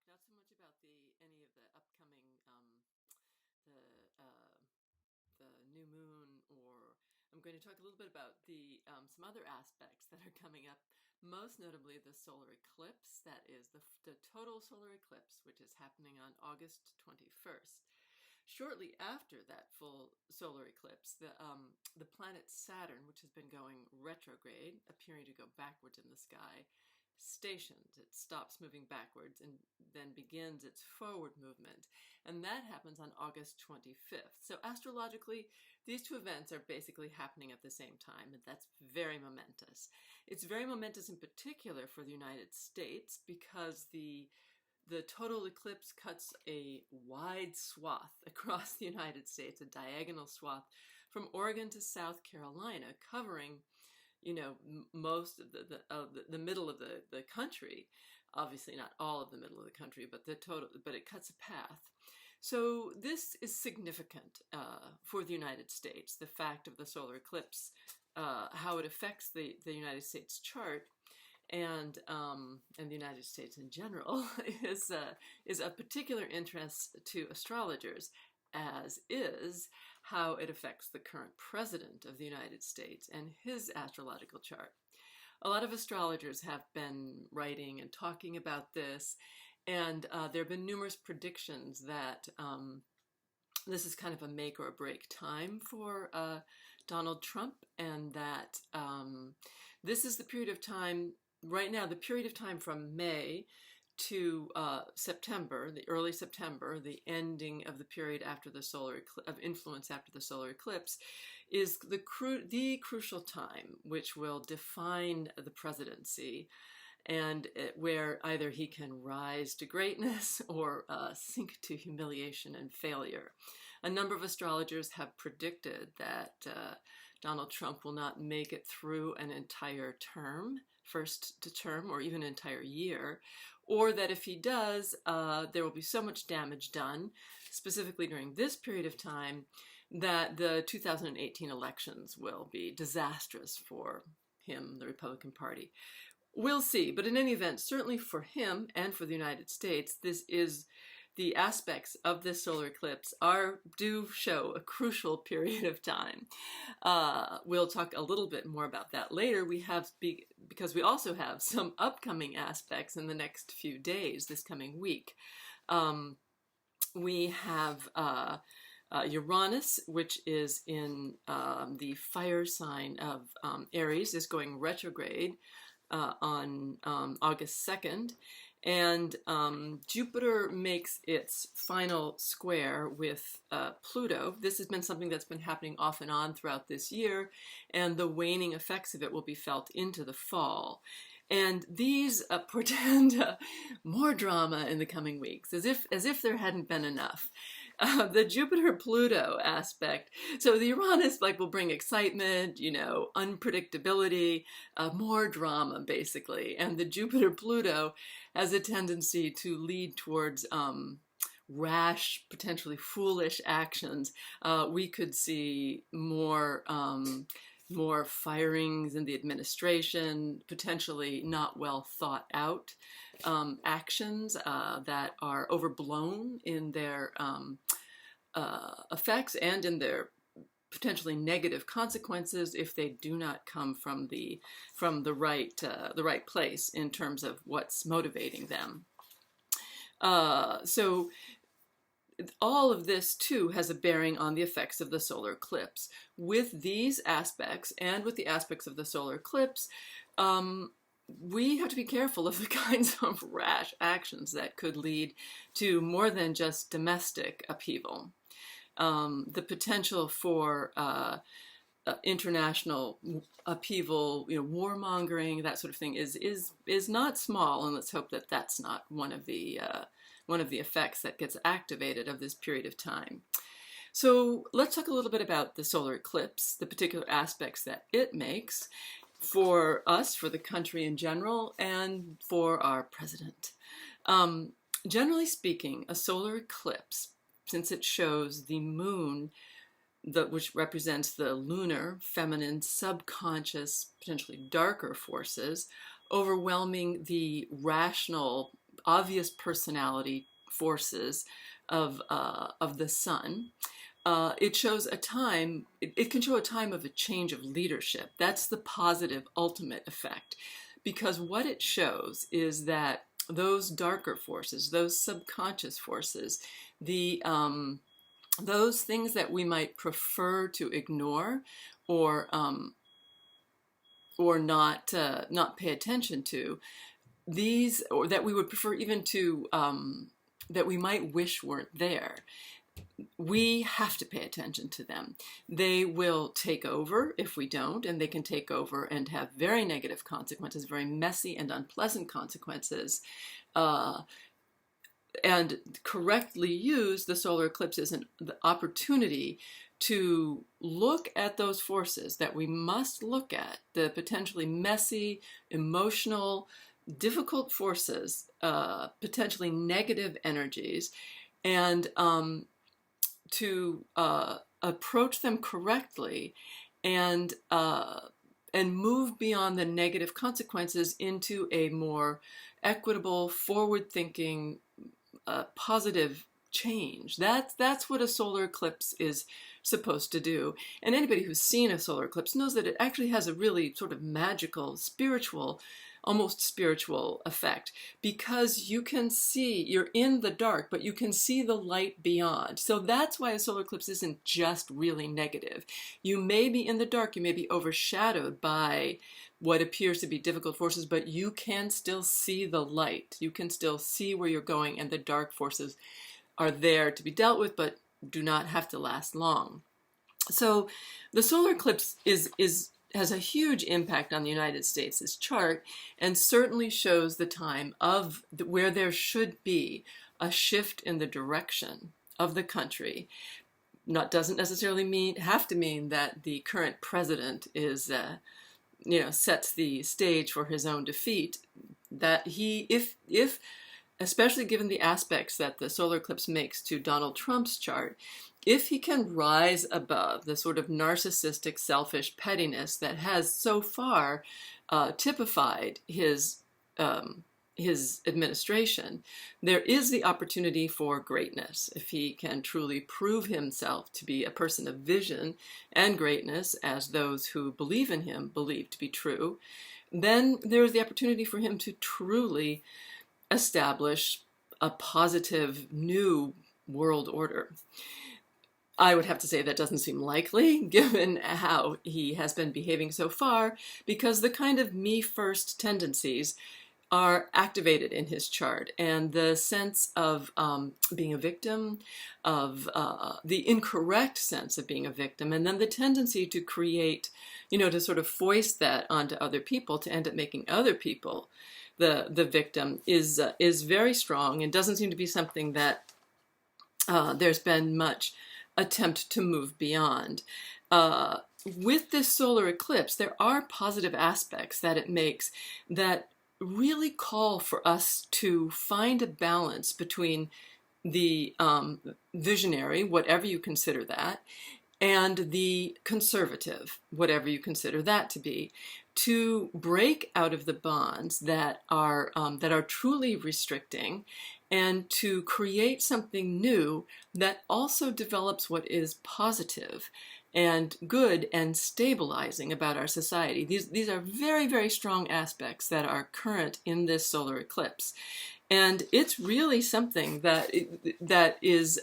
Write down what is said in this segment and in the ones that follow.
not so much about any of the upcoming the uh, the new moon, or I'm going to talk a little bit about some other aspects that are coming up, most notably the solar eclipse. That is the total solar eclipse, which is happening on August 21st. Shortly after that full solar eclipse, the planet Saturn, which has been going retrograde, appearing to go backwards in the sky, stations. It stops moving backwards and then begins its forward movement. And that happens on August 25th. So astrologically, these two events are basically happening at the same time, and that's very momentous. It's very momentous in particular for the United States because the total eclipse cuts a wide swath across the United States, a diagonal swath from Oregon to South Carolina, covering most of the middle of the country. Obviously not all of the middle of the country, but it cuts a path. So this is significant for the United States, the fact of the solar eclipse, how it affects the United States chart, and the United States in general is of particular interest to astrologers, as is how it affects the current president of the United States and his astrological chart. A lot of astrologers have been writing and talking about this, and there have been numerous predictions that this is kind of a make or break time for Donald Trump, and that this is the period of time, right now, the period of time from May to September, the early September, the ending of the period after the of influence after the solar eclipse, is the crucial time which will define the presidency, and where either he can rise to greatness or sink to humiliation and failure. A number of astrologers have predicted that Donald Trump will not make it through an entire term, first to term, or even an entire year, or that if he does, there will be so much damage done, specifically during this period of time, that the 2018 elections will be disastrous for him, the Republican Party. We'll see, but in any event, certainly for him and for the United States, the aspects of this solar eclipse do show a crucial period of time. We'll talk a little bit more about that later. Because we also have some upcoming aspects in the next few days, this coming week. We have Uranus, which is in the fire sign of Aries, is going retrograde on August 2nd, and Jupiter makes its final square with Pluto. This has been something that's been happening off and on throughout this year, and the waning effects of it will be felt into the fall. And these portend more drama in the coming weeks, as if there hadn't been enough. The Jupiter-Pluto aspect, so the Uranus will bring excitement, unpredictability, more drama basically, and the Jupiter-Pluto has a tendency to lead towards rash, potentially foolish actions. We could see more firings in the administration, potentially not well thought out actions that are overblown in their effects and in their potentially negative consequences if they do not come from the right place in terms of what's motivating them. So all of this, too, has a bearing on the effects of the solar eclipse. With these aspects, and with the aspects of the solar eclipse, we have to be careful of the kinds of rash actions that could lead to more than just domestic upheaval. The potential for international upheaval, warmongering, that sort of thing, is not small, and let's hope that that's not one of the effects that gets activated of this period of time. So let's talk a little bit about the solar eclipse, the particular aspects that it makes for us, for the country in general, and for our president. Generally speaking, a solar eclipse, since it shows the moon, which represents the lunar, feminine, subconscious, potentially darker forces, overwhelming the rational, obvious personality forces of the sun. It shows a time, it can show a time of a change of leadership. That's the positive ultimate effect. Because what it shows is that those darker forces, those subconscious forces, those things that we might prefer to ignore or not pay attention to, these, or that we would prefer even to that we might wish weren't there, we have to pay attention to them. They will take over if we don't, and they can take over and have very negative consequences, very messy and unpleasant consequences. And correctly used, the solar eclipse is the opportunity to look at those forces that we must look at, the potentially messy, emotional, difficult forces, potentially negative energies, and to approach them correctly and move beyond the negative consequences into a more equitable, forward-thinking, positive change. That's what a solar eclipse is supposed to do. And anybody who's seen a solar eclipse knows that it actually has a really sort of magical, spiritual, almost spiritual effect, because you can see, you're in the dark, but you can see the light beyond. So that's why a solar eclipse isn't just really negative. You may be in the dark, you may be overshadowed by what appears to be difficult forces, but you can still see the light. You can still see where you're going, and the dark forces are there to be dealt with, but do not have to last long. So the solar eclipse has a huge impact on the United States' chart, and certainly shows the time of where there should be a shift in the direction of the country. Doesn't necessarily have to mean that the current president is sets the stage for his own defeat. That if especially given the aspects that the solar eclipse makes to Donald Trump's chart, if he can rise above the sort of narcissistic, selfish pettiness that has so far typified his administration, there is the opportunity for greatness. If he can truly prove himself to be a person of vision and greatness, as those who believe in him believe to be true, then there is the opportunity for him to truly establish a positive new world order. I would have to say that doesn't seem likely, given how he has been behaving so far, because the kind of me-first tendencies are activated in his chart, and the sense of being a victim, of the incorrect sense of being a victim, and then the tendency to create, to sort of foist that onto other people, to end up making other people the victim, is very strong, and doesn't seem to be something that there's been much attempt to move beyond. With this solar eclipse, there are positive aspects that it makes that really call for us to find a balance between the visionary, whatever you consider that, and the conservative, whatever you consider that to be, to break out of the bonds that are truly restricting, and to create something new that also develops what is positive and good and stabilizing about our society. These are very, very strong aspects that are current in this solar eclipse. And it's really something that is,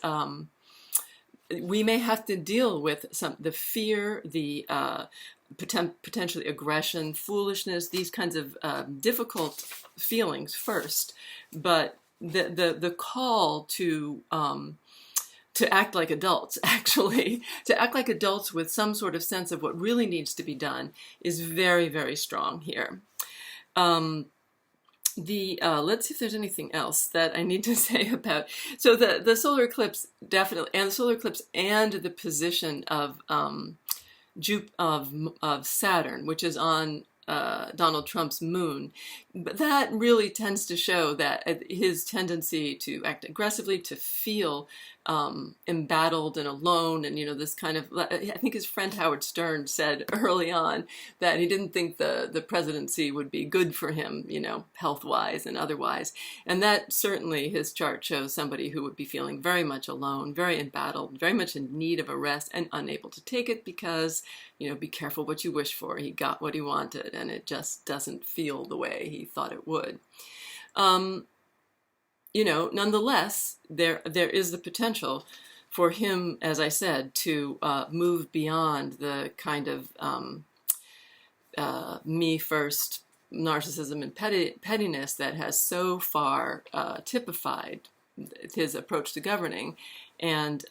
we may have to deal with the fear, the potentially aggression, foolishness, these kinds of difficult feelings first, but the call to act like adults, actually, to act like adults with some sort of sense of what really needs to be done, is very, very strong here. Let's see if there's anything else that I need to say about. So the solar eclipse definitely, and the solar eclipse and the position of Saturn, which is on Donald Trump's moon. But that really tends to show that his tendency to act aggressively, to feel embattled and alone, and this kind of, I think his friend Howard Stern said early on that he didn't think the presidency would be good for him, health-wise and otherwise. And that certainly, his chart shows somebody who would be feeling very much alone, very embattled, very much in need of a rest and unable to take it because, be careful what you wish for. He got what he wanted and it just doesn't feel the way he thought it would. Nonetheless, there is the potential for him, as I said, to move beyond the kind of me first narcissism and pettiness that has so far typified his approach to governing, and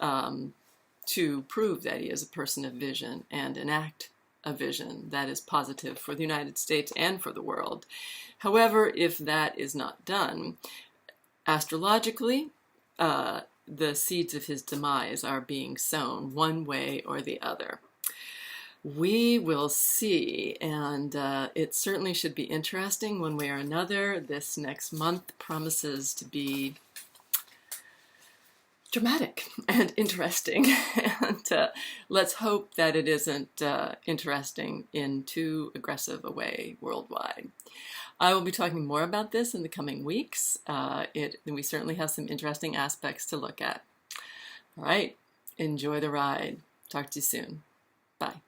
to prove that he is a person of vision and enact a vision that is positive for the United States and for the world. However, if that is not done, astrologically, the seeds of his demise are being sown one way or the other. We will see, and it certainly should be interesting one way or another. This next month promises to be dramatic and interesting, and let's hope that it isn't interesting in too aggressive a way worldwide. I will be talking more about this in the coming weeks. We certainly have some interesting aspects to look at. All right, enjoy the ride. Talk to you soon. Bye.